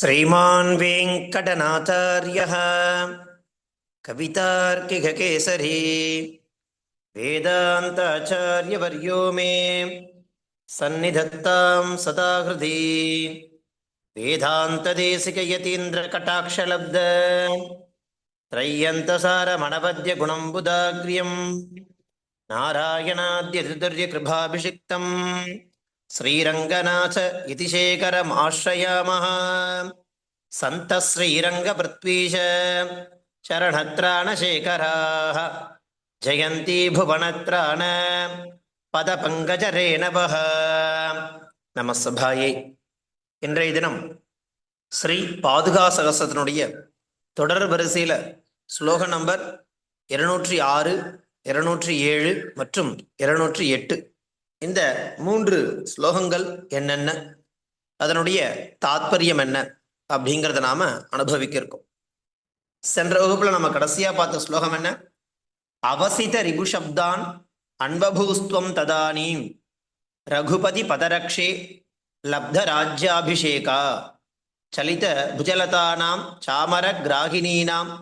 श्रीमान् वेङ्कटनाथार्यः कवितार्किककेसरी वेदान्ताचार्यवर्यो मे सन्निधत्तां सदा हृदि वेदान्तदेशिकयतीन्द्रकटाक्षलब्ध त्रय्यन्तसारमणपद्यगुणम्बुदाग्र्यं नारायणाद्यतिर्यकृभाभिषिक्तं श्रीरङ्गनाथ इति शेखरमाश्रयामः। सन्तः श्रीरङ्गपृथ्वीश शरणत्राणशेखराः जयन्ती भुवनत्राण பதபங்கஜரேணவஹ. நமஸ்தபாயை. இன்றைய தினம் ஸ்ரீ பாதுகா சகஸ்ரத்தினுடைய தொடர் வரிசையில் ஸ்லோக நம்பர் 206, 207 மற்றும் 208 இந்த 3 ஸ்லோகங்கள் என்னென்ன, அதனுடைய தாத்பரியம் என்ன அப்படிங்கிறத நாம அனுபவிக்க இருக்கோம். சென்ற வகுப்புல நம்ம கடைசியா பார்த்த ஸ்லோகம் என்ன? அவசித ரிபுஷப்தான் அன்பபூஸ்துவம் ததானீம் ரகுபதி பதரக்ஷே லப்த ராஜ்யாபிஷேகா சலித புஜலதானாம் சாமர கிராகினீனாம்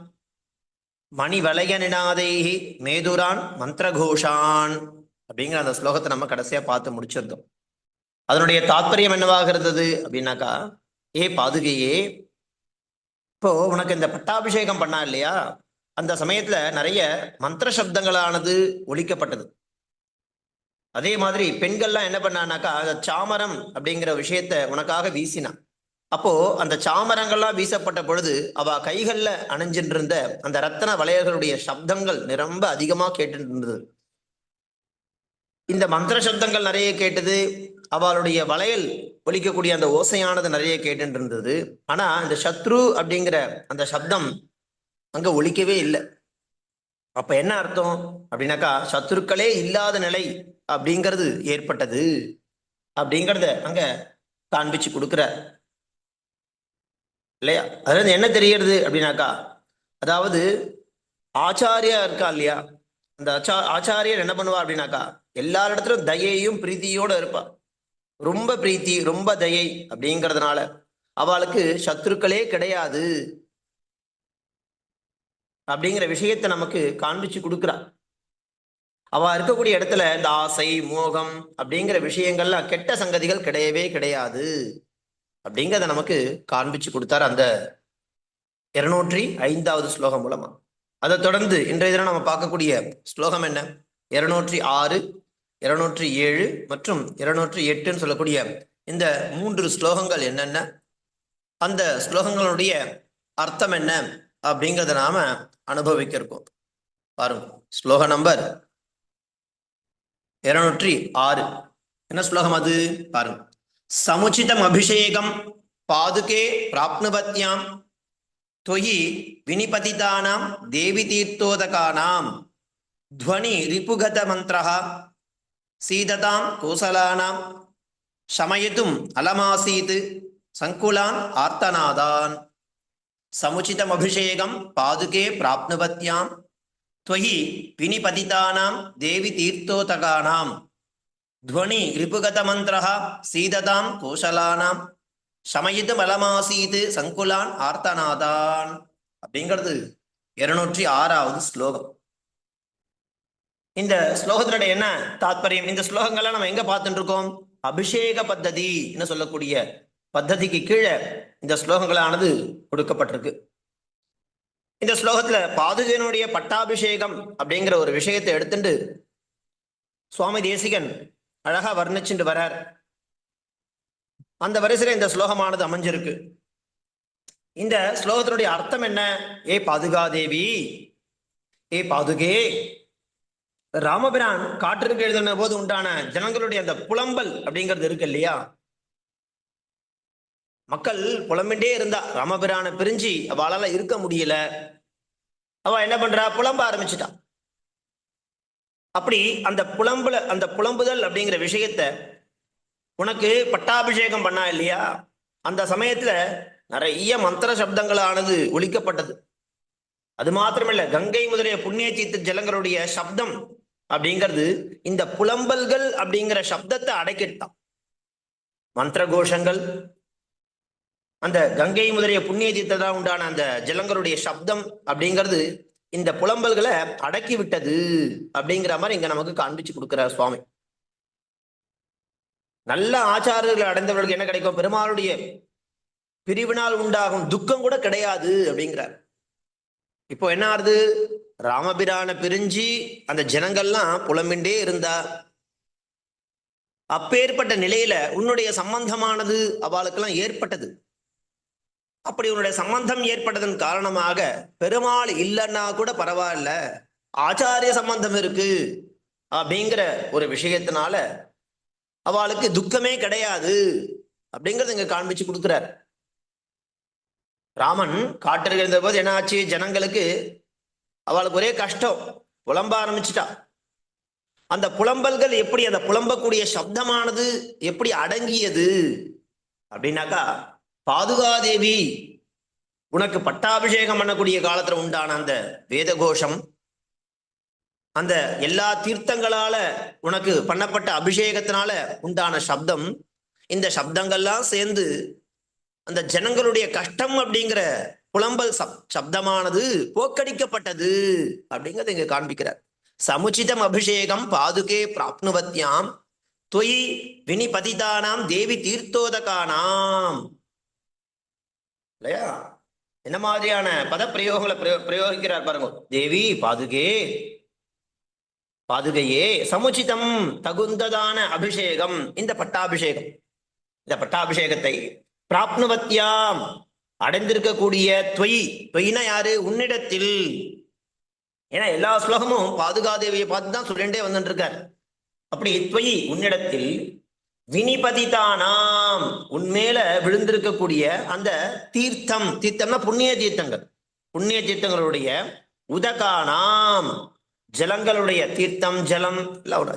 மணிவலய நிநாதைஹி மேதுரான் மந்திரகோஷான் அப்படிங்கிற அந்த ஸ்லோகத்தை நம்ம கடைசியா பார்த்து முடிச்சிருந்தோம். அதனுடைய தாத்பரியம் என்னவாக இருந்தது அப்படின்னாக்கா, ஏ பாதுகையே, இப்போ உனக்கு இந்த பட்டாபிஷேகம் பண்ணா இல்லையா, அந்த சமயத்துல நிறைய மந்திர சப்தங்களானது ஒலிக்கப்பட்டது. அதே மாதிரி பெண்கள்லாம் என்ன பண்ணானாக்கா, அந்த சாமரம் அப்படிங்கிற விஷயத்த உனக்காக வீசினா. அப்போ அந்த சாமரங்கள்லாம் வீசப்பட்ட பொழுது அவ கைகள்ல அணிஞ்சிட்டு இருந்த அந்த ரத்தன வளையல்களுடைய சப்தங்கள் ரொம்ப அதிகமா கேட்டு இருந்தது. இந்த மந்திர சப்தங்கள் நிறைய கேட்டது, அவளுடைய வளையல் ஒலிக்கக்கூடிய அந்த ஓசையானது நிறைய கேட்டு இருந்தது. ஆனா இந்த சத்ரு அப்படிங்கிற அந்த சப்தம் அங்க ஒலிக்கவே இல்லை. அப்ப என்ன அர்த்தம் அப்படின்னாக்கா, சத்துருக்களே இல்லாத நிலை அப்படிங்கிறது ஏற்பட்டது அப்படிங்கிறத அங்க காண்பிச்சு கொடுக்குற இல்லையா. அதுல என்ன தெரியறது அப்படின்னாக்கா, அதாவது ஆச்சாரியா இருக்கா இல்லையா, அந்த ஆச்சாரியர் என்ன பண்ணுவா அப்படின்னாக்கா, எல்லாரிடத்திலும் தயையும் பிரீத்தியோட இருப்பா. ரொம்ப பிரீத்தி, ரொம்ப தயை அப்படிங்கிறதுனால அவளுக்கு சத்துருக்களே கிடையாது அப்படிங்கிற விஷயத்தை நமக்கு காண்பிச்சு கொடுக்குறா. அவ இருக்கக்கூடிய இடத்துல இந்த ஆசை, மோகம் அப்படிங்கிற விஷயங்கள்லாம், கெட்ட சங்கதிகள் கிடையவே கிடையாது அப்படிங்கிறத நமக்கு காண்பிச்சு கொடுத்தார் அந்த 205வது ஸ்லோகம் மூலமா. அதை தொடர்ந்து இன்றைய தினம் நம்ம பார்க்கக்கூடிய ஸ்லோகம் என்ன? 206, 207 மற்றும் 208 சொல்லக்கூடிய இந்த 3 ஸ்லோகங்கள் என்னென்ன, அந்த ஸ்லோகங்களுடைய அர்த்தம் என்ன அப்படிங்கிறத நாம அனுபவிக்க இருக்கோம். பாருங்க, ஸ்லோக நம்பர் 206 என்ன ஸ்லோகம் அது பாருங்க. சமுச்சிதம் அபிஷேகம் பாதுகே பிராப்னுவத்யாம் தொயி வினிபதிதானாம் தேவி தீர்த்தோதகானாம் துவனி ரிபுகத மந்திரஹ சீததாம் கோசலானாம் சமயத்தும் அலமாசீத் சங்குலான் ஆர்த்தநாதான். சமுச்சிதம் அபிஷேகம் பாதுகே பிராப்னுவத்யாம் त्वयि विनिपतितानां देवी तीर्थोतकानां ध्वनि रिपुगतमन्त्रः सीदतां கோசலானாं சமயிதும் அலமாசீத் சங்குலான் ஆர்த்தநாதான் அப்படிங்கிறது 206வது ஸ்லோகம். இந்த ஸ்லோகத்தினுடைய என்ன தாத்பரியம்? இந்த ஸ்லோகங்கள்லாம் நம்ம எங்க பார்த்துட்டு இருக்கோம்? அபிஷேக பத்ததி என்ன சொல்லக்கூடிய பத்ததிக்கு கீழே இந்த ஸ்லோகங்களானது கொடுக்கப்பட்டிருக்கு. இந்த ஸ்லோகத்துல பாதுகையினுடைய பட்டாபிஷேகம் அப்படிங்கிற ஒரு விஷயத்தை எடுத்துட்டு சுவாமி தேசிகன் அழகா வர்ணிச்சுட்டு வரார். அந்த வரிசையில இந்த ஸ்லோகமானது அமைஞ்சிருக்கு. இந்த ஸ்லோகத்தினுடைய அர்த்தம் என்ன? ஏ பாதுகாதேவி, ஏ பாதுகே, ராமபிரான் காற்றுக்கு எழுதின போது உண்டான ஜனங்களுடைய அந்த புலம்பல் அப்படிங்கிறது இருக்கு இல்லையா, மக்கள் புலம்பின்றே இருந்தா. ராமபிரானை பிரிஞ்சு அவளால இருக்க முடியல. அவ என்ன பண்றா? புலம்ப ஆரம்பிச்சுட்டா. அப்படி அந்த புலம்புதல் அப்படிங்கிற விஷயத்த உனக்கு பட்டாபிஷேகம் பண்ணா இல்லையா, அந்த சமயத்துல நிறைய மந்திர சப்தங்களானது ஒலிக்கப்பட்டது. அது மாத்திரமில்ல, கங்கை முதலிய புண்ணிய தீர்த்த ஜலங்களுடைய சப்தம் அப்படிங்கிறது இந்த புலம்பல்கள் அப்படிங்கிற சப்தத்தை அடக்கிட்டான். மந்திர கோஷங்கள், அந்த கங்கை முதலிய புண்ணிய தீர்த்தத்தால் உண்டான அந்த ஜலங்களுடைய சப்தம் அப்படிங்கிறது இந்த புலம்பல்களை அடக்கி விட்டது அப்படிங்கிற மாதிரி இங்க நமக்கு காண்பிச்சு கொடுக்கிறார் சுவாமி. நல்ல ஆச்சாரர்கள் அடைந்தவர்களுக்கு என்ன கிடைக்கும்? பெருமாளுடைய பிரிவினால் உண்டாகும் துக்கம் கூட கிடையாது அப்படிங்கிறார். இப்போ என்ன ஆறுது? ராமபிரான பிரிஞ்சு அந்த ஜனங்கள்லாம் புலம்பின்றே இருந்தா, அப்பேற்பட்ட நிலையில உன்னுடைய சம்பந்தமானது அவளுக்கெல்லாம் ஏற்பட்டது. அப்படி உன்னுடைய சம்பந்தம் ஏற்பட்டதன் காரணமாக பெருமாள் இல்லைன்னா கூட பரவாயில்ல, ஆச்சாரிய சம்பந்தம் இருக்கு அப்படிங்கிற ஒரு விஷயத்தினால அவளுக்கு துக்கமே கிடையாது அப்படிங்கறத இங்க காண்பிச்சு கொடுக்கிறார். ராமன் காட்டில் இருந்த போது என்ன ஆச்சு? ஜனங்களுக்கு அவளுக்கு ஒரே கஷ்டம், புலம்ப ஆரம்பிச்சுட்டா. அந்த புலம்பல்கள் எப்படி, அந்த புலம்பக்கூடிய சப்தமானது எப்படி அடங்கியது அப்படின்னாக்கா, பாதுகாதேவி உனக்கு பட்டாபிஷேகம் பண்ணக்கூடிய காலத்துல உண்டான அந்த வேத கோஷம், அந்த எல்லா தீர்த்தங்களால உனக்கு பண்ணப்பட்ட அபிஷேகத்தினால உண்டான சப்தம், இந்த சப்தங்கள்லாம் சேர்ந்து அந்த ஜனங்களுடைய கஷ்டம் அப்படிங்கிற புலம்பல் சப்தமானது போக்கடிக்கப்பட்டது அப்படிங்கிறத இங்க காண்பிக்கிறார். சமுச்சிதம் அபிஷேகம் பாதுகே பிராப்னுவத்யாம் தொயி வினிபதிதானாம் தேவி தீர்த்தோதகானாம். இல்லையா? என்ன மாதிரியான பத பிரயோகங்களை பிரயோகிக்கிறார் பாருங்க. தேவி பாதுகே, பாதுகையே, சமுச்சிதம் தகுந்ததான அபிஷேகம், இந்த பட்டாபிஷேகம், இந்த பட்டாபிஷேகத்தை பிராப்னுவத்யாம் அடைந்திருக்கக்கூடிய தொய், தொய்னா யாரு? உன்னிடத்தில். ஏன்னா எல்லா ஸ்லோகமும் பாதுகாதேவியை பார்த்து தான் சொல்லிண்டே வந்துட்டு இருக்கார். அப்படி தொய் உன்னிடத்தில், வினிபதிதானாம் உன்மேல விழுந்திருக்கக்கூடிய அந்த தீர்த்தம், தீர்த்தம்னா புண்ணிய தீர்த்தங்கள், புண்ணிய தீர்த்தங்களுடைய உதகானாம் ஜலங்களுடைய, தீர்த்தம் ஜலம்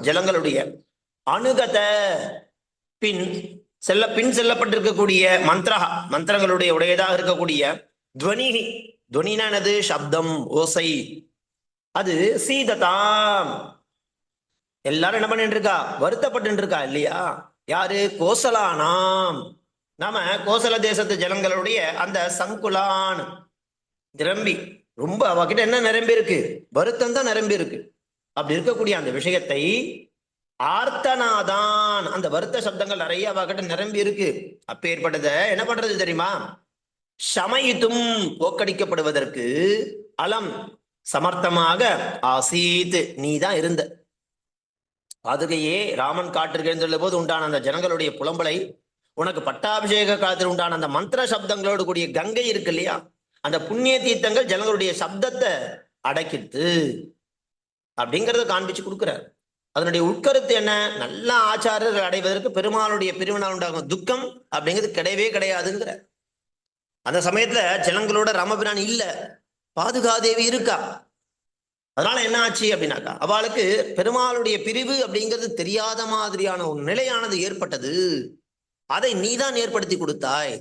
ஜலங்களுடைய அனுகத பின் செல்லப்பட்டிருக்கக்கூடிய மந்திரா, மந்திரங்களுடைய உடையதாக இருக்கக்கூடிய துவனி, துவனினா என்னது? சப்தம், ஓசை. அது சீததாம், எல்லாரும் என்ன பண்ணிட்டு இருக்கா? வருத்தப்பட்டு இருக்கா இல்லையா? யாரு? கோசலானாம், நாம கோசல தேசத்து ஜனங்களுடைய அந்த சங்குலான் நிரம்பி, ரொம்ப அவகிட்ட என்ன நிரம்பி இருக்கு? வருத்தம் தான் நிரம்பி இருக்கு. அப்படி இருக்கக்கூடிய அந்த விஷயத்தை ஆர்த்தனாதான், அந்த வருத்த சப்தங்கள் நிறைய அவகிட்ட நிரம்பி இருக்கு. அப்பேற்பட்டத என்ன பண்றது தெரியுமா? சமயித்தும் போக்கடிக்கப்படுவதற்கு அலம் சமர்த்தமாக ஆசீத் நீ தான் இருந்த. பாதுகையே, ராமன் காட்டிற்கு எழுந்துள்ள போது உண்டான அந்த ஜனங்களுடைய புலம்பலை, உனக்கு பட்டாபிஷேக காலத்தில் உண்டான அந்த மந்திர சப்தங்களோடு கூடிய கங்கை இருக்கு இல்லையா, அந்த புண்ணிய தீர்த்தங்கள் ஜனங்களுடைய சப்தத்தை அடக்கிட்டு அப்படிங்கறத காண்பிச்சு கொடுக்கிறார். அதனுடைய உட்கருத்து என்ன? நல்ல ஆச்சாரர்கள் அடைவதற்கு பெருமாளுடைய பிரிவினால் உண்டாகும் துக்கம் அப்படிங்கிறது கிடையவே கிடையாதுங்கிற. அந்த சமயத்துல ஜனங்களோட ராமபிரான் இல்ல, பாதுகாதேவி இருக்கா. அதனால என்ன ஆச்சு அப்படின்னாக்கா, அவளுக்கு பெருமாளுடைய பிரிவு அப்படிங்கிறது தெரியாத மாதிரியான ஒரு நிலையானது ஏற்பட்டது. அதை நீதான் ஏற்படுத்தி கொடுத்தாய்.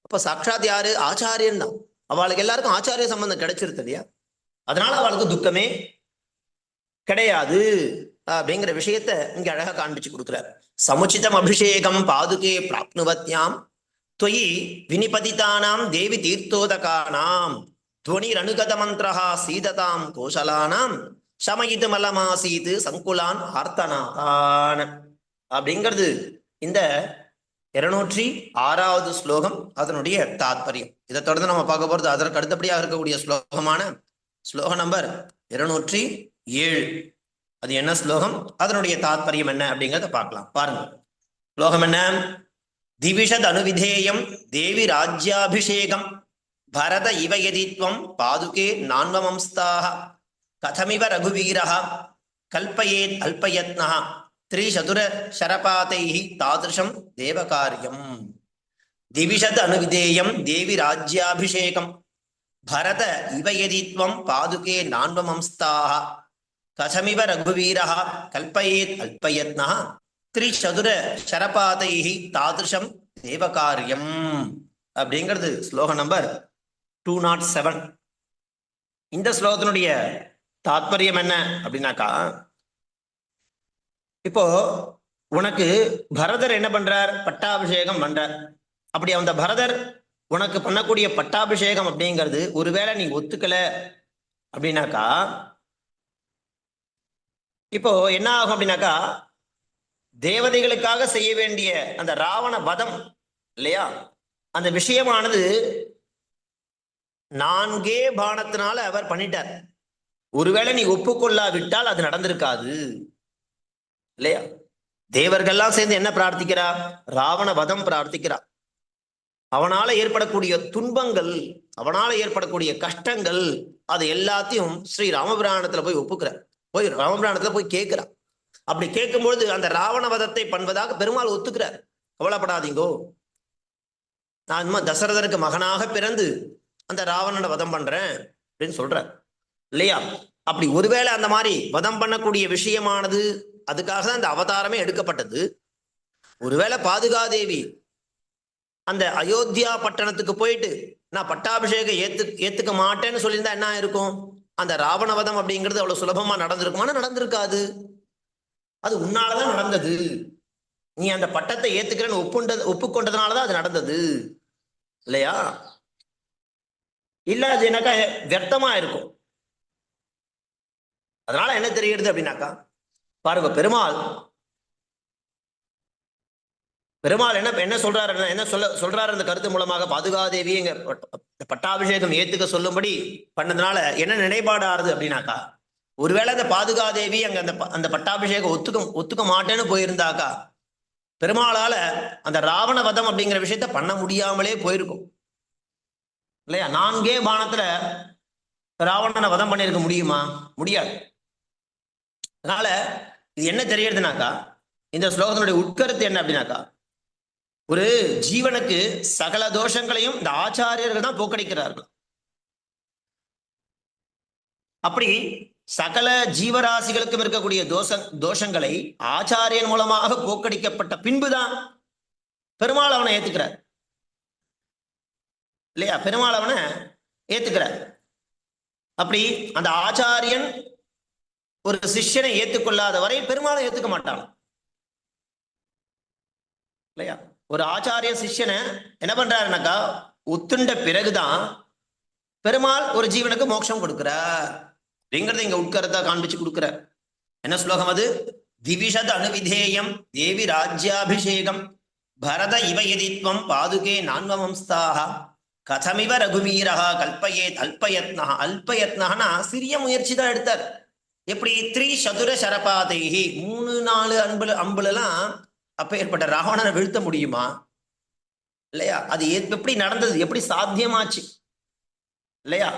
அப்ப சாட்சாத் யாரு? ஆச்சாரியன் தான். அவளுக்கு எல்லாருக்கும் ஆச்சாரிய சம்பந்தம் கிடைச்சிருது இல்லையா? அதனால அவளுக்கு துக்கமே கிடையாது அப்படிங்கிற விஷயத்த இங்க அழகா காண்பிச்சு கொடுக்கிறார். சமுச்சிதம் அபிஷேகம் பாதுகே பிராப்னுவத்யாம் தொயி வினிபதிதானாம் தேவி தீர்த்தோதகானாம் துவனிர் அனுகத மந்திரஹா சீததாம் கோஷலானாம் சமயிது மலமாசீது சங்குலான் ஆர்த்தனாதான் அப்படிங்கிறது இந்த 206வது ஸ்லோகம், அதனுடைய தாத்பரியம். இதை தொடர்ந்து நம்ம பார்க்க போறது அதற்கு அடுத்தபடியாக இருக்கக்கூடிய ஸ்லோகமான ஸ்லோக நம்பர் 207. அது என்ன ஸ்லோகம், அதனுடைய தாத்பரியம் என்ன அப்படிங்கிறத பார்க்கலாம். பாருங்க, ஸ்லோகம் என்ன? திவிஷத் அனுவிதேயம் தேவி ராஜ்யாபிஷேகம் பரத இவ யதித்வம் பாதுகே நான்வமம்ஸ்தாக கதமிவ ரகுவீரஹ கல்பயேத் அல்பயத்னஹ த்ரிசதுர சரபாதைஹி தாத்ருஷம் தேவகாரியம். திவிஷத் அனுவிதேயம் தேவி ராஜ்யாபிஷேகம் பரத இவ யதித்வம் பாதுகே நான்வமம்ஸ்தாக கதமிவ ரகுவீரஹ கல்பயேத் அல்பயத்னஹ த்ரிசதுர சரபாதைஹி தாத்ருஷம் தேவகாரியம் அப்படிங்கிறது ஸ்லோகம் நம்பர் 207. இந்த ஸ்லோகத்தினுடைய தாத்பரியம் என்ன அப்படின்னாக்கா, இப்போ உனக்கு பரதர் என்ன பண்றார்? பட்டாபிஷேகம் பண்றார். அப்படி அந்த பரதர் உனக்கு பண்ணக்கூடிய பட்டாபிஷேகம் அப்படிங்கிறது ஒருவேளை நீ ஒத்துக்கல அப்படின்னாக்கா இப்போ என்ன ஆகும் அப்படின்னாக்கா தேவதைகளுக்காக செய்ய வேண்டிய அந்த ராவண வதம் இல்லையா, அந்த விஷயமானது 4 பானத்தினால அவர் பண்ணிட்டார். ஒருவேளை நீ ஒப்புக்கொள்ளாவிட்டால் அது நடந்திருக்காது இல்லையா. தேவர்கள்லாம் சேர்ந்து என்ன பிரார்த்திக்கிறா? ராவண வதம் பிரார்த்திக்கிறா. அவனால ஏற்படக்கூடிய துன்பங்கள், அவனால ஏற்படக்கூடிய கஷ்டங்கள், அது எல்லாத்தையும் ஸ்ரீ ராமபிராணத்துல போய் ஒப்புக்கிற, போய் ராமபிராணத்துல போய் கேட்கிறான். அப்படி கேட்கும்பொழுது அந்த ராவண வதத்தை பண்ணுவதாக பெருமாள் ஒத்துக்கிறார். கவலைப்படாதீங்கோ, நான் இன்னும் தசரதனுக்கு மகனாக பிறந்து அந்த ராவணனை வதம் பண்றேன் அப்படின்னு சொல்ற இல்லையா. அப்படி ஒருவேளை அந்த மாதிரி வதம் பண்ணக்கூடிய விஷயமானது, அதுக்காக தான் அந்த அவதாரமே எடுக்கப்பட்டது. ஒருவேளை பாதுகாதேவி அந்த அயோத்தியா பட்டணத்துக்கு போயிட்டு நான் பட்டாபிஷேகம் ஏத்துக்க மாட்டேன்னு சொல்லியிருந்தா என்ன இருக்கும்? அந்த ராவணவதம் அப்படிங்கிறது அவ்வளவு சுலபமா நடந்திருக்குமானா நடந்திருக்காது. அது உன்னாலதான் நடந்தது. நீ அந்த பட்டத்தை ஏத்துக்கிறேன்னு ஒப்புக்கொண்டதுனாலதான் அது நடந்தது இல்லையா. இல்ல அது என்னக்கா வியர்த்தமா இருக்கும். அதனால என்ன தெரிகிறது அப்படின்னாக்கா பாருங்க, பெருமாள் என்ன சொல்றாரு, என்ன சொல்றாரு அந்த கருத்து மூலமாக பாதுகாதேவி எங்க பட்டாபிஷேகம் ஏத்துக்க சொல்லும்படி பண்ணதுனால என்ன நிலைப்பாடு ஆறுது அப்படின்னாக்கா, ஒருவேளை அந்த பாதுகாதேவி அங்க அந்த பட்டாபிஷேகம் ஒத்துக்க மாட்டேன்னு போயிருந்தாக்கா பெருமாளால அந்த ராவண வதம் அப்படிங்கிற விஷயத்த பண்ண முடியாமலே போயிருக்கும் இல்லையா. 4 பானத்துல ராவணனை வதம் பண்ணிருக்க முடியுமா? முடியாது. அதனால இது என்ன தெரியறதுனாக்கா, இந்த ஸ்லோகத்தினுடைய உட்கருத்து என்ன அப்படின்னாக்கா, ஒரு ஜீவனுக்கு சகல தோஷங்களையும் இந்த ஆச்சாரியர்கள் தான் போக்கடிக்கிறார்கள். அப்படி சகல ஜீவராசிகளுக்கும் இருக்கக்கூடிய தோஷங்களை ஆச்சாரியன் மூலமாக போக்கடிக்கப்பட்ட பின்புதான் பெருமாள் அவனை ஏத்துக்கிறார் இல்லையா. பெருமாள் அவனை ஏத்துக்கிறார். அப்படி அந்த ஆச்சாரியன் ஒரு சிஷ்யனை ஏத்துக்கொள்ளாத வரை பெருமாளை ஏத்துக்க மாட்டான் இல்லையா. ஒரு ஆச்சாரிய சிஷ்யனை என்ன பண்றாருனாக்கா ஒத்துண்ட பிறகுதான் பெருமாள் ஒரு ஜீவனுக்கு மோட்சம் கொடுக்கிறார் அப்படிங்கறத இங்க உட்கருத்தா காண்பிச்சு கொடுக்கிறார். என்ன ஸ்லோகம் அது? திவிஷத் அனுவிதேயம் தேவி ராஜ்யாபிஷேகம் பரத இவ எதித்வம் பாதுகே நான்வம்ஸ்தாக கதமிவ ரகுவீரஹா கல்பயேத் அல்பயத்னா. அல்பயத்னா சிறிய முயற்சி தான் எடுத்தார். எப்படி? 3 சதுர சரபாதைகி 3-4 அம்புலாம் அப்ப ஏற்பட்ட ராவணனை வீழ்த்த முடியுமா இல்லையா. அது எப்படி நடந்தது, எப்படி சாத்தியமாச்சு இல்லையா.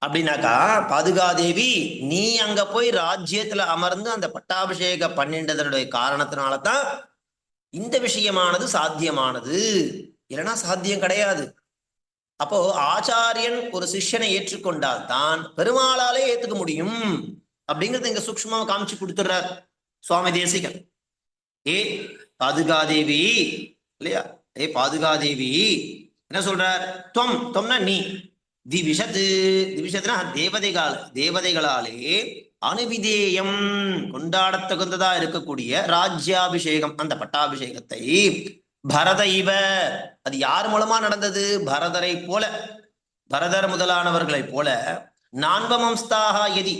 அப்படின்னாக்கா பாதுகாதேவி நீ அங்க போய் ராஜ்யத்துல அமர்ந்து அந்த பட்டாபிஷேக பண்ணின்றதனுடைய காரணத்தினாலதான் இந்த விஷயமானது சாத்தியமானது, இல்லைன்னா சாத்தியம் கிடையாது. அப்போ ஆச்சாரியன் ஒரு சிஷ்யனை ஏற்றுக்கொண்டால் தான் பெருமாளாலே ஏத்துக்க முடியும் அப்படிங்கறத இங்க சூக்ஷ்மமா காமிச்சு கொடுத்துடுறார் சுவாமி தேசிகன். ஏ பாதுகாதேவி இல்லையா, ஏ பாதுகாதேவி என்ன சொல்றார்? தொம்னா நீ, திவிஷத்துனா தேவதைகளாலே அனுவிதேயம் கொண்டாடத்தகுந்ததா இருக்கக்கூடிய ராஜ்யாபிஷேகம் அந்த பட்டாபிஷேகத்தை பரத இவ, அது யார் மூலமா நடந்தது? பரதரை போல, பரதர் முதலானவர்களை போல நான்வம்ஸ்தாக எதி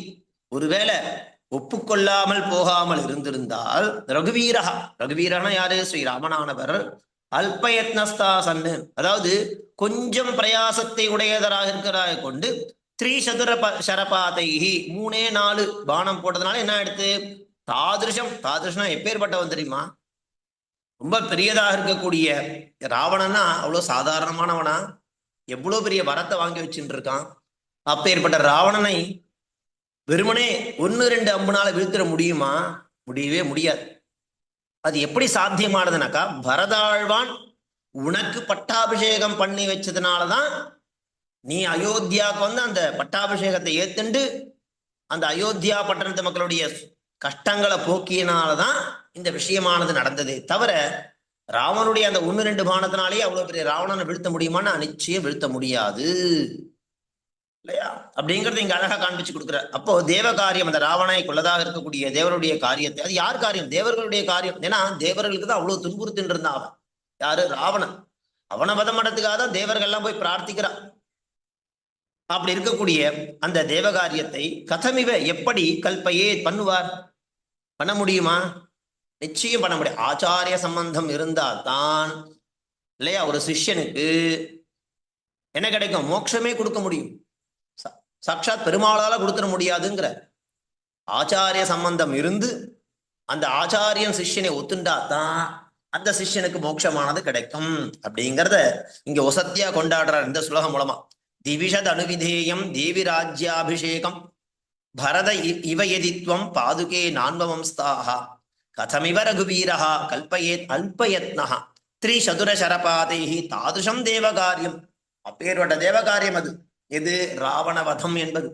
ஒருவேளை ஒப்புக்கொள்ளாமல் போகாமல் இருந்திருந்தால் ரகுவீரகனா யாரு? ஸ்ரீராமனானவர் அல்பயத்னஸ்தா சன்னு, அதாவது கொஞ்சம் பிரயாசத்தை உடையதராக இருக்கிறாக கொண்டு 3 சதுர சரபாதைகி 3-4 பானம் போட்டதுனால என்ன எடுத்து தாதிருஷம் எப்பேற்பட்டவன் தெரியுமா? ரொம்ப பெரியதாக இருக்கக்கூடிய ராவணனா அவ்வளவு சாதாரணமானவனா? எவ்வளவு பெரிய வரத்தை வாங்கி வச்சுட்டு இருக்கான். அப்பேற்பட்ட ராவணனை வெறுமனே 1-2 அம்புனால வீழ்த்திட முடியுமா? முடியவே முடியாது. அது எப்படி சாத்தியமானதுனாக்கா பரதாழ்வான் உனக்கு பட்டாபிஷேகம் பண்ணி வச்சதுனாலதான் நீ அயோத்தியாவுக்கு வந்து அந்த பட்டாபிஷேகத்தை ஏத்துண்டு அந்த அயோத்தியா பட்டணத்து மக்களுடைய கஷ்டங்களை போக்கியனாலதான் இந்த விஷயமானது நடந்ததே தவிர ராவனுடைய அந்த 1-2 பானத்தினாலேயே அவ்வளவு பெரிய ராவணனை வீழ்த்த முடியுமான்னு நிச்சயம் வீழ்த்த முடியாது இல்லையா. அப்படிங்கறது இங்க அழகா காண்பிச்சு கொடுக்குற. அப்போ தேவ காரியம், அந்த ராவணை கொள்ளதாக இருக்கக்கூடிய தேவருடைய காரியத்தை, அது யார் காரியம்? தேவர்களுடைய காரியம். ஏன்னா தேவர்களுக்கு தான் அவ்வளவு துன்புறுத்தின்னு இருந்தான் அவன். யாரு? ராவணன். அவனை வதம் பண்றதுக்காக தான் தேவர்கள்லாம் போய் பிரார்த்திக்கிறான். அப்படி இருக்கக்கூடிய அந்த தேவகாரியத்தை கதமிவ எப்படி கல்பையே பண்ணுவார்? பண்ண முடியுமா? நிச்சயம் பண்ண முடியும். ஆச்சாரிய சம்பந்தம் இருந்தால் தான் இல்லையா ஒரு சிஷ்யனுக்கு என்ன கிடைக்கும்? மோட்சமே கொடுக்க முடியும். சாட்சாத் பெருமாளால கொடுத்துட முடியாதுங்கிற ஆச்சாரிய சம்பந்தம் இருந்து அந்த ஆச்சாரியன் சிஷ்யனை ஒத்துண்டா தான் அந்த சிஷ்யனுக்கு மோட்சமானது கிடைக்கும் அப்படிங்கிறத இங்க ஒசத்தியா கொண்டாடுறார் இந்த ஸ்லோகம் மூலமா. திவிஷத் அனுவிதேயம் தேவி ராஜ்யாபிஷேகம் பரத இவ எதித்வம் பாதுகே நான்வம்ஸ்தாக கதமிவ ரகுவீரஹா கல்பயேத் அல்பயத்னஹா த்ரிசதுர சரபாதைஹி தாதுஷம் தேவகாரியம். அப்பேற்பட்ட தேவகாரியம் அது. எது? ராவணவதம் என்பது.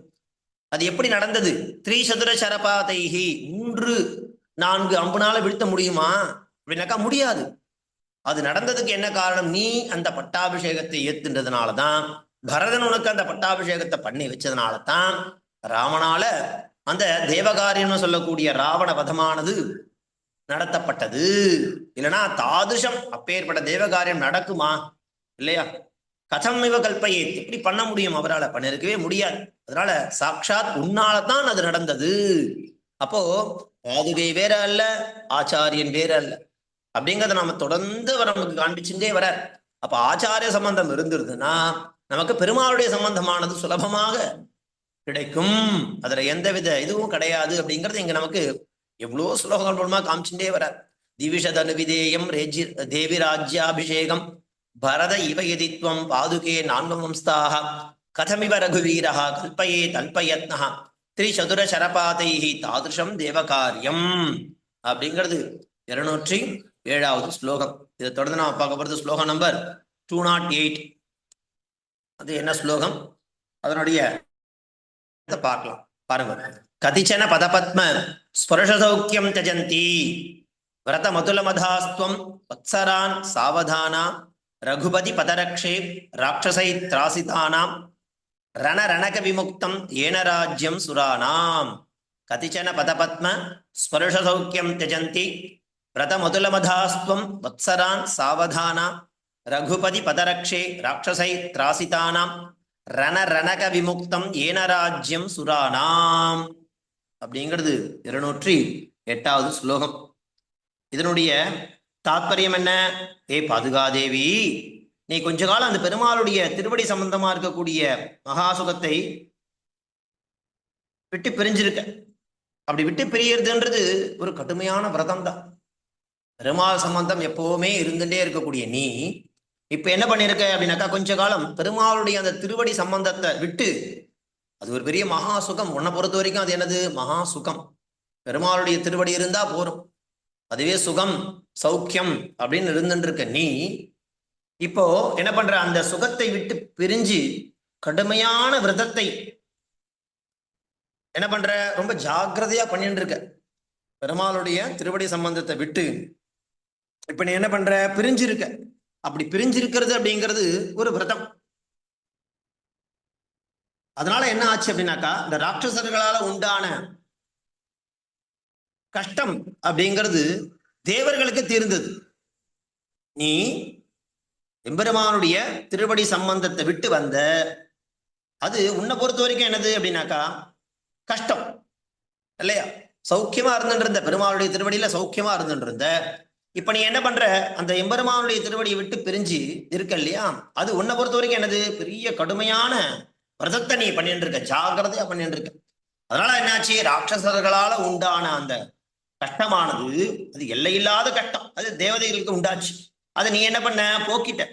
அது எப்படி நடந்தது? த்ரிசதுர சரபாதைஹி 3-4 அம்புனால வீழ்த்த முடியுமா அப்படின்னாக்கா முடியாது. அது நடந்ததுக்கு என்ன காரணம்? நீ அந்த பட்டாபிஷேகத்தை ஏத்துன்றதுனாலதான், பரதன் உனக்கு அந்த பட்டாபிஷேகத்தை பண்ணி வச்சதுனால தான் ராமனால அந்த தேவகாரியம்னு சொல்லக்கூடிய ராவண வதமானது நடத்தப்பட்டது. இல்லைன்னா தாதுஷம் அப்பேற்பட்ட தேவகாரியம் நடக்குமா? இல்லையா? கதம் இவ கல்பையே, எப்படி பண்ண முடியும்? அவரால் பண்ணிருக்கவே முடியாது. அதனால சாட்சாத் உன்னால்தான் அது நடந்தது. அப்போ பாதுகை வேற அல்ல, ஆச்சாரியன் வேற அல்ல அப்படிங்கிறத நாம தொடர்ந்து நமக்கு காண்பிச்சுட்டே வர. அப்ப ஆச்சாரிய சம்பந்தம் இருந்திருதுன்னா நமக்கு பெருமாளுடைய சம்பந்தமானது சுலபமாக கிடைக்கும். அதுல எந்தவித இதுவும் கிடையாது அப்படிங்கிறது இங்க நமக்கு எவ்வளவு ஸ்லோகங்கள் மூலமா காமிச்சுட்டே வர. திவிஷதனு விதேயம் தேவி ராஜ்யாபிஷேகம் பரத இவ எதித்வம் பாதுகே நான்வம்ஸ்தாக கதமிவ ரகுவீரஹா கல்பயே தல்பயத்னஹா த்ரிசதுர சரபாதைஹி தாதுஷம் தேவகாரியம் அப்படிங்கிறது 207வது ஸ்லோகம். இதை தொடர்ந்து நாம பார்க்க போறது ஸ்லோகம் நம்பர் 208. அது என்ன ஸ்லோகம்? அதனுடைய பார்க்கலாம். பாருங்க. கதிச்சன பதபத்ம ஸ்பர்ஷசௌக்கியம் தஜந்தி விரத மதுல மதாஸ்துவம் வத்சரான் சாவதானா ரகுபதி பதரக்ஷே ராட்சசை திராசிதானாம் ரண ரணக விமுக்தம் ஏன ராஜ்யம் சுரானாம். கதிச்சன பதபத்ம ஸ்பர்ஷசௌக்கியம் தஜந்தி விரத மதுல மதாஸ்துவம் வத்சரான் சாவதானா ரகுபதி பதரக்ஷே ராட்சசை திராசிதானாம் ரண ரணக விமுக்தம் ஏன ராஜ்யம் சுரானாம் அப்படிங்கிறது 208வது ஸ்லோகம். இதனுடைய தாத்பரியம் என்ன? ஏ பாதுகாதேவி, நீ கொஞ்ச காலம் அந்த பெருமாளுடைய திருவடி சம்பந்தமா இருக்கக்கூடிய மகாசுகத்தை விட்டு பிரிஞ்சிருக்க. அப்படி விட்டு பிரியறதுன்றது ஒரு கடுமையான விரதம் தான். பெருமாள் சம்பந்தம் எப்பவுமே இருந்துட்டே இருக்கக்கூடிய நீ இப்ப என்ன பண்ணிருக்க அப்படின்னாக்கா, கொஞ்ச காலம் பெருமாளுடைய அந்த திருவடி சம்பந்தத்தை விட்டு, அது ஒரு பெரிய மகா சுகம். உன்னை பொறுத்த வரைக்கும் அது என்னது? மகா சுகம். பெருமாளுடைய திருவடி இருந்தா போரும், அதுவே சுகம் சௌக்கியம் அப்படின்னு இருந்துட்டு இருக்க நீ இப்போ என்ன பண்ற? அந்த சுகத்தை விட்டு பிரிஞ்சு கடுமையான விரதத்தை என்ன பண்ற? ரொம்ப ஜாக்கிரதையா பண்ணிட்டு இருக்க. பெருமாளுடைய திருவடி சம்பந்தத்தை விட்டு இப்ப நீ என்ன பண்ற? பிரிஞ்சிருக்க. அப்படி பிரிஞ்சிருக்கிறது அப்படிங்கிறது ஒரு விரதம். அதனால என்ன ஆச்சு அப்படின்னாக்கா, இந்த ராட்சசர்களால உண்டான கஷ்டம் அப்படிங்கிறது தேவர்களுக்கு தீர்ந்தது. நீ எம்பெருமானுடைய திருவடி சம்பந்தத்தை விட்டு வந்த, அது உன்னை பொறுத்த வரைக்கும் என்னது அப்படின்னாக்கா கஷ்டம் இல்லையா? சௌக்கியமா இருந்துட்டு இருந்த, பெருமாளுடைய திருவடியில சௌக்கியமா இருந்துட்டு இருந்த. இப்ப நீ என்ன பண்ற? அந்த எம்பெருமானுடைய திருவடியை விட்டு பிரிஞ்சு இருக்க இல்லையா? அது உன்னை பொறுத்த வரைக்கும் என்னது? பெரிய கடுமையான விரதத்தை நீ பண்ணிட்டு இருக்க, ஜாகிரதையா பண்ணிட்டு இருக்க. அதனால என்னாச்சு? ராட்சசர்களால உண்டான அந்த கஷ்டமானது அது எல்லையில்லாத கஷ்டம், அது தேவதைகளுக்கு உண்டாச்சு. அதை நீ என்ன பண்ண? போக்கிட்ட.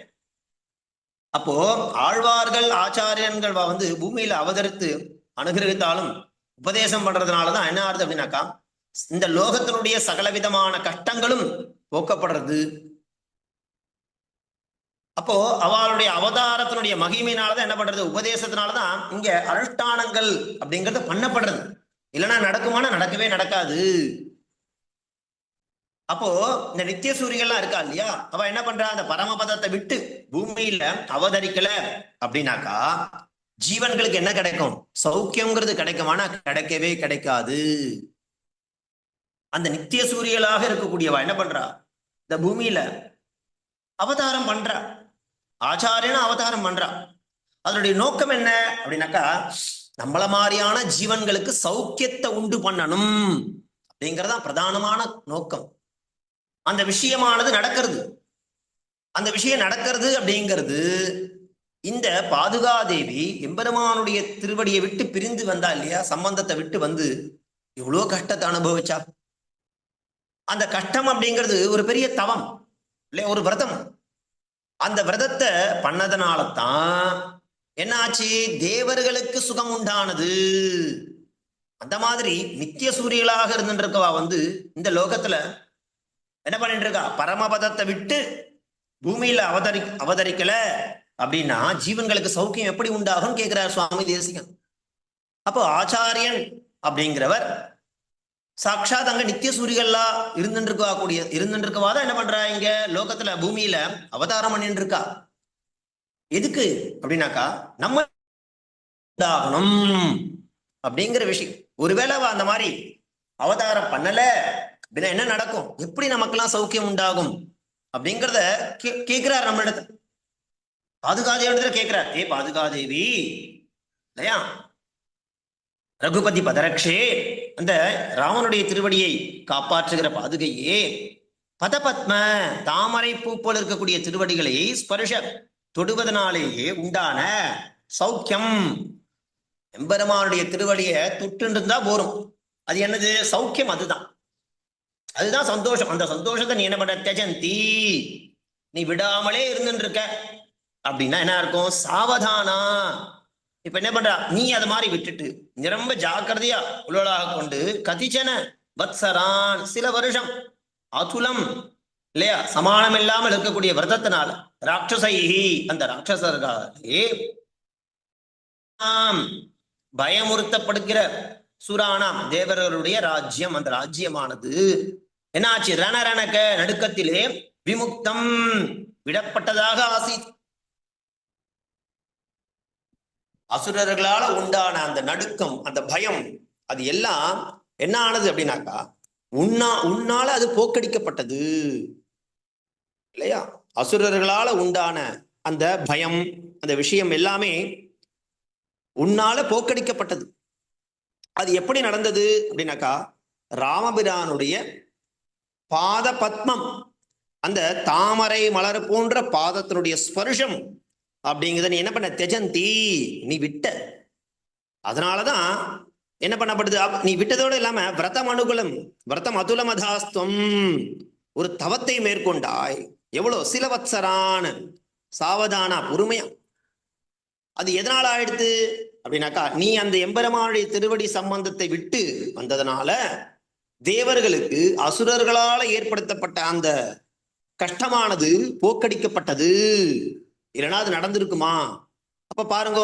அப்போ ஆழ்வார்கள் ஆச்சாரியன்கள் பூமியில அவதரித்து அனுகிரகித்தாலும் உபதேசம் பண்றதுனாலதான் என்ன ஆகுது அப்படின்னாக்கா, இந்த லோகத்தினுடைய சகலவிதமான கஷ்டங்களும் போக்கப்படுறது. அப்போ அவளுடைய அவதாரத்தினுடைய மகிமையினாலதான் என்ன பண்றது? உபதேசத்தினாலதான் இங்க அனுஷ்டானங்கள் அப்படிங்கிறது பண்ணப்படுறது. இல்லைன்னா நடக்குமானா நடக்கவே நடக்காது. அப்போ இந்த நித்திய சூரியெல்லாம் இருக்கா இல்லையா, அவ என்ன பண்றா? அந்த பரமபதத்தை விட்டு பூமியில அவதரிக்கல அப்படின்னாக்கா ஜீவன்களுக்கு என்ன கிடைக்கும்? சௌக்கியம்ங்கிறது கிடைக்குமானா கிடைக்கவே கிடைக்காது. அந்த நித்திய சூரியலாக இருக்கக்கூடியவா என்ன பண்றா? இந்த பூமியில அவதாரம் பண்றா. ஆச்சாரியனா அவதாரம் பண்றான். அதனுடைய நோக்கம் என்ன அப்படின்னாக்கா, நம்மள மாதிரியான ஜீவன்களுக்கு சௌக்கியத்தை உண்டு பண்ணணும் அப்படிங்கறதான் பிரதானமான நோக்கம். அந்த விஷயமானது நடக்கிறது. அந்த விஷயம் நடக்கிறது அப்படிங்கிறது இந்த பாதுகாதேவி எம்பெருமானுடைய திருவடியை விட்டு பிரிந்து வந்தா இல்லையா, சம்பந்தத்தை விட்டு வந்து எவ்வளவு கஷ்டத்தை அனுபவிச்சா. அந்த கஷ்டம் அப்படிங்கிறது ஒரு பெரிய தவம் இல்லையா, ஒரு விரதம். அந்த விரதத்தை பண்ணதுனால தான் என்ன ஆச்சு, தேவர்களுக்கு சுகம் உண்டானது. அந்த மாதிரி நித்திய சூரியர்களாக இருந்துருக்கவா வந்து இந்த லோகத்துல என்ன பண்ணிட்டு இருக்கா, பரமபதத்தை விட்டு பூமியில அவதரிக்கல அப்படின்னா ஜீவன்களுக்கு சௌக்கியம் எப்படி உண்டாகும் கேட்கிறார் சுவாமி தேசிகன். அப்போ ஆச்சாரியன் அப்படிங்கிறவர் சாட்சாத் அங்க நித்திய சூரிகளா இருந்துருக்கவாதான் என்ன பண்றா, இங்க லோகத்துல பூமியில அவதாரம் பண்ணிட்டு இருக்கா. எதுக்கு அப்படின்னாக்கா, நம்ம உண்டாகணும் அப்படிங்கிற விஷயம். ஒருவேளை அந்த மாதிரி அவதாரம் பண்ணல அப்படின்னா என்ன நடக்கும், எப்படி நமக்கெல்லாம் சௌக்கியம் உண்டாகும் அப்படிங்கிறத கேட்கிறார் நம்ம இடத்துல. பாதுகாதேவி கேட்கிறார், ஏ பாதுகாதேவி இல்லையா, ரகுபதி பதரக்ஷே, அந்த ராமனுடைய திருவடியை காப்பாற்றுகிற பாதுகையே, பதபத்ம தாமரை பூ போல இருக்கக்கூடிய திருவடிகளை ஸ்பர்ஷ தொடுவதனாலேயே உண்டான சௌக்கியம். எம்பெருமானுடைய திருவடியை தொட்டு இருந்தா போரும், அது என்னது சௌக்கியம், அதுதான் சந்தோஷம். அந்த சந்தோஷத்தை நீ என்ன பண்ண, தெஜந்தி நீ விடாமலே இருந்துட்டு இருக்க அப்படின்னா என்ன இருக்கும், சாவதானா. இப்ப என்ன பண்றா, நீ அது மாதிரி விட்டுட்டு நிரம்ப ஜாக்கிரதையா உள்ளாக கொண்டு கதிச்சன வத்சரான் சில வருஷம் அதுலம் இல்லையா, சமானம் இல்லாமல் இருக்கக்கூடிய விரதத்தினால ராட்சசைஹி அந்த ராட்சசர்களே பயமுறுத்தப்படுகிற சுரானாம் தேவர்களுடைய ராஜ்யம், அந்த ராஜ்யமானது என்னாச்சு, ரணரணக நடுக்கத்திலே விமுக்தம் விடப்பட்டதாக ஆசி. அசுரர்களால உண்டான அந்த நடுக்கம், அந்த பயம், அது எல்லாம் என்ன ஆனது அப்படின்னாக்கா, உன்னால அது போக்கடிக்கப்பட்டது இல்லையா. அசுரர்களால உண்டான அந்த பயம், அந்த விஷயம் எல்லாமே உன்னால போக்கடிக்கப்பட்டது. அது எப்படி நடந்தது அப்படின்னாக்கா, ராமபிரானுடைய பாத பத்மம், அந்த தாமரை மலர் போன்ற பாதத்தினுடைய ஸ்பர்ஷம் அப்படிங்கிறத நீ என்ன பண்ண, தெஜந்தி நீ விட்ட. அதனாலதான் என்ன பண்ணப்படுது, நீ விட்டதோடு இல்லாம விரதம் அதுலமதாஸ்துவம் ஒரு தவத்தை மேற்கொண்டாய். எவ்வளவு சில வத்சரான சாவதானா பொறுமையா. அது எதனால ஆயிடுத்து அப்படின்னாக்கா, நீ அந்த எம்பெருமானுடைய திருவடி சம்பந்தத்தை விட்டு வந்ததுனால தேவர்களுக்கு அசுரர்களால ஏற்படுத்தப்பட்ட அந்த கஷ்டமானது போக்கடிக்கப்பட்டது. இல்லைன்னா அது நடந்திருக்குமா? அப்ப பாருங்க,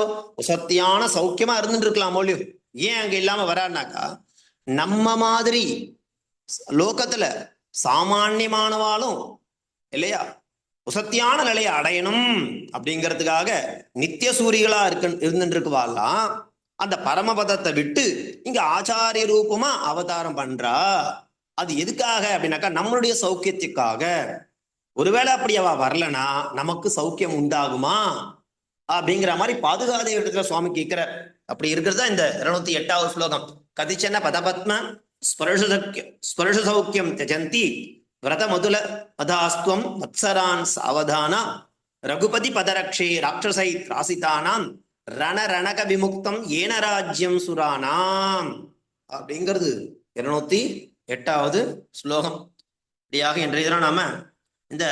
சத்தியான சௌக்கியமா இருந்துட்டு இருக்கலாம் இல்லையோ. ஏன் அங்க இல்லாம வரான்னாக்கா, நம்ம மாதிரி லோகத்துல சாமான்யமானவாலும் இல்லையா உசத்தியான நிலையை அடையணும் அப்படிங்கிறதுக்காக நித்திய சூரிகளா இருந்துட்டு இருக்குவாலாம் அந்த பரமபதத்தை விட்டு இங்க ஆச்சாரிய ரூபமா அவதாரம் பண்றா. அது எதுக்காக அப்படின்னாக்கா, நம்மளுடைய சௌக்கியத்துக்காக. ஒருவேளை அப்படி அவ வரலனா நமக்கு சௌக்கியம் உண்டாகுமா அப்படிங்கிற மாதிரி பாதுகாதேவி இடத்துல சுவாமி கேட்கிற. அப்படி இருக்கிறது தான் இந்த 208வது ஸ்லோகம். கதிச்சன பதபத்ம ஸ்பர்ஷ சௌக்கியம் தெஜந்தி விரத மதுல மதாஸ்துவம் வத்சரான் சாவதானா ரகுபதி பதரக்ஷே ராட்சசை திராசிதானாம் ரணரணக விமுக்தம் ஏன ராஜ்யம் சுரானாம் அப்படிங்கிறது 208வது ஸ்லோகம். இப்படியாக இன்றைய தினம் நாம இந்த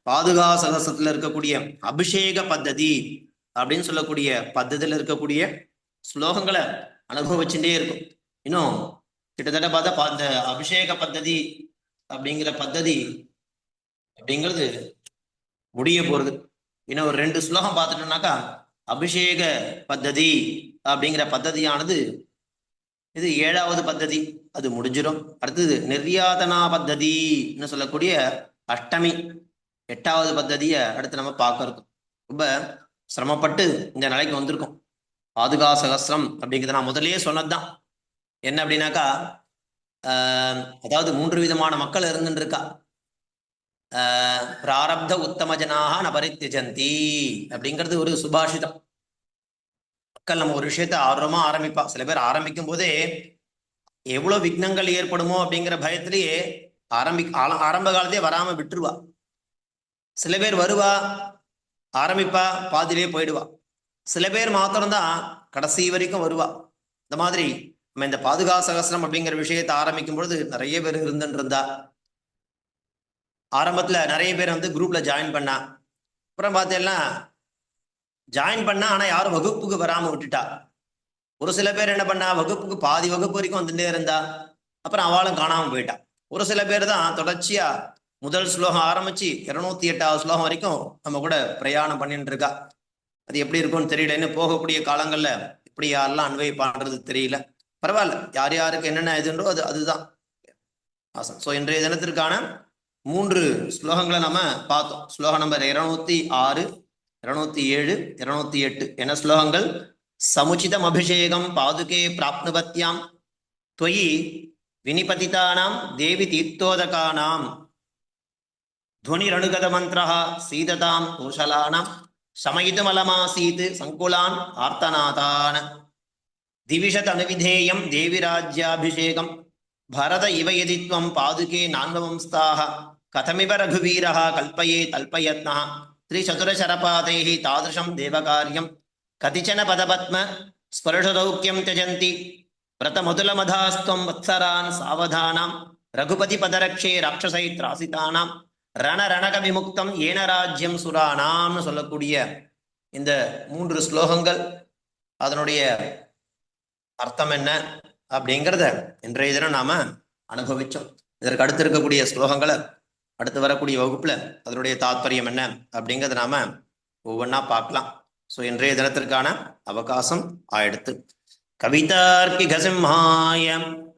பாதுகா சகசத்துல இருக்கக்கூடிய அபிஷேக பத்ததி அப்படின்னு சொல்லக்கூடிய பத்ததியில் இருக்கக்கூடிய ஸ்லோகங்களை அனுபவிச்சுட்டே இருக்கும். இன்னும் கிட்டத்தட்ட பார்த்தா இந்த அபிஷேக பத்ததி அப்படிங்கிற பத்ததி அப்படிங்கிறது முடிய போறது. இன்னும் ஒரு 2 ஸ்லோகம் பார்த்துட்டோம்னாக்கா அபிஷேக பத்ததி அப்படிங்கிற பத்ததியானது இது 7வது பத்ததி, அது முடிஞ்சிடும். அடுத்தது நிர்யாதனா பத்ததின்னு சொல்லக்கூடிய அஷ்டமி 8வது பத்ததியை அடுத்து நம்ம பார்க்க இருக்கோம். ரொம்ப சிரமப்பட்டு இந்த நிலைக்கு வந்திருக்கோம். பாதுகா சகஸ்ரம் அப்படிங்கிறத நான் முதலே சொன்னதுதான். என்ன அப்படின்னாக்கா, அதாவது 3 விதமான மக்கள் இருந்துட்டு இருக்கா. பிராரப்த உத்தம ஜனாக ந பரித்யஜந்தி அப்படிங்கிறது ஒரு சுபாஷிதம். மக்கள் நம்ம ஒரு விஷயத்த ஆர்வமா ஆரம்பிப்பா. சில பேர் ஆரம்பிக்கும் போதே எவ்வளவு விக்னங்கள் ஏற்படுமோ அப்படிங்கிற பயத்திலேயே ஆரம்ப காலத்தையே வராம விட்டுருவா. சில பேர் வருவா, ஆரம்பிப்பா, பாதிலே போயிடுவா. சில பேர் மாத்திரம்தான் கடைசி வரைக்கும் வருவா. இந்த மாதிரி நம்ம இந்த பாதுகா சகஸ்ரம் அப்படிங்கிற விஷயத்தை ஆரம்பிக்கும் பொழுது நிறைய பேர் இருந்துட்டு இருந்தா. ஆரம்பத்துல நிறைய பேர் வந்து குரூப்ல ஜாயின் பண்ணா. அப்புறம் பார்த்தேன்னா ஜாயின் பண்ணா ஆனா யாரும் வகுப்புக்கு வராம விட்டுட்டா. ஒரு சில பேர் என்ன பண்ணா, வகுப்புக்கு பாதி வகுப்பு வரைக்கும் வந்துட்டே இருந்தா. அப்புறம் அவளும் காணாம போயிட்டா. ஒரு சில பேர் தான் தொடர்ச்சியா முதல் ஸ்லோகம் ஆரம்பிச்சு 208வது ஸ்லோகம் வரைக்கும் நம்ம கூட பிரயாணம் பண்ணிட்டு இருக்கா. அது எப்படி இருக்கும்னு தெரியல. இன்னும் போகக்கூடிய காலங்கள்ல இப்படி யாரெல்லாம் அன்வயிப்பான்றது தெரியல. பரவாயில்ல, யார் யாருக்கு என்னென்ன இதுன்றோ அதுதான் ஆசம். ஸோ இன்றைய தினத்திற்கான 3 ஸ்லோகங்களை நம்ம பார்த்தோம். ஸ்லோகம் நம்பர் 206, 207, 208 என்ன ஸ்லோகங்கள்? சமுச்சிதம் அபிஷேகம் பாதுகே பிராப்னுவத்யாம் त्वयि विनिपतितानां देवी तीर्थोदकानां ध्वनिरणुगत मन्त्रः सीदतां कौशलानां शमयितुमलमासीत् संकुलान् आर्तनादान् दिविशत अनुविधेयं देवी राज्याभिषेकं भरत इव यदि त्वं पादुके नान्वंस्ताः कथमिव रघुवीरः कल्पयेत् अल्पयत्नः त्रिचतुरशरपादैः तादृशं देवकार्यं कतिचन पदपद्म स्पर्शदौक्यं त्यजन्ति व्रतमधुलमधास्त्वं वत्सरान् सावधानां रघुपति पदरक्षे राक्षसैत्रासितानां ரணரணக விமுக்தம் ஏன ராஜ்யம் சுரானாம்னு சொல்லக்கூடிய இந்த 3 ஸ்லோகங்கள், அதனுடைய அர்த்தம் என்ன அப்படிங்கிறத இன்றைய தினம் நாம அனுபவிச்சோம். இதற்கு அடுத்து இருக்கக்கூடிய ஸ்லோகங்களை அடுத்து வரக்கூடிய வகுப்புல அதனுடைய தாத்பரியம் என்ன அப்படிங்கிறத நாம ஒவ்வொன்றா பார்க்கலாம். ஸோ இன்றைய தினத்திற்கான அவகாசம் ஆயிடுத்து. கவிதார்க்கிக சிம்ஹாய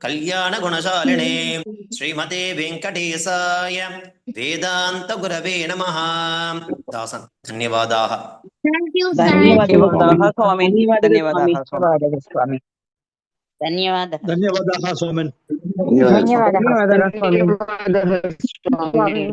கல்யாண குணசாலினே ஸ்ரீமதே வெங்கடேசாய வேதாந்த குரவே நமஹ. தாசன் தன்யவாதாக. ధన్యవాదాలు స్వామి. ధన్యవాదాలు స్వామి. ధన్యవాదాలు స్వామి. ధన్యవాదాలు స్వామి.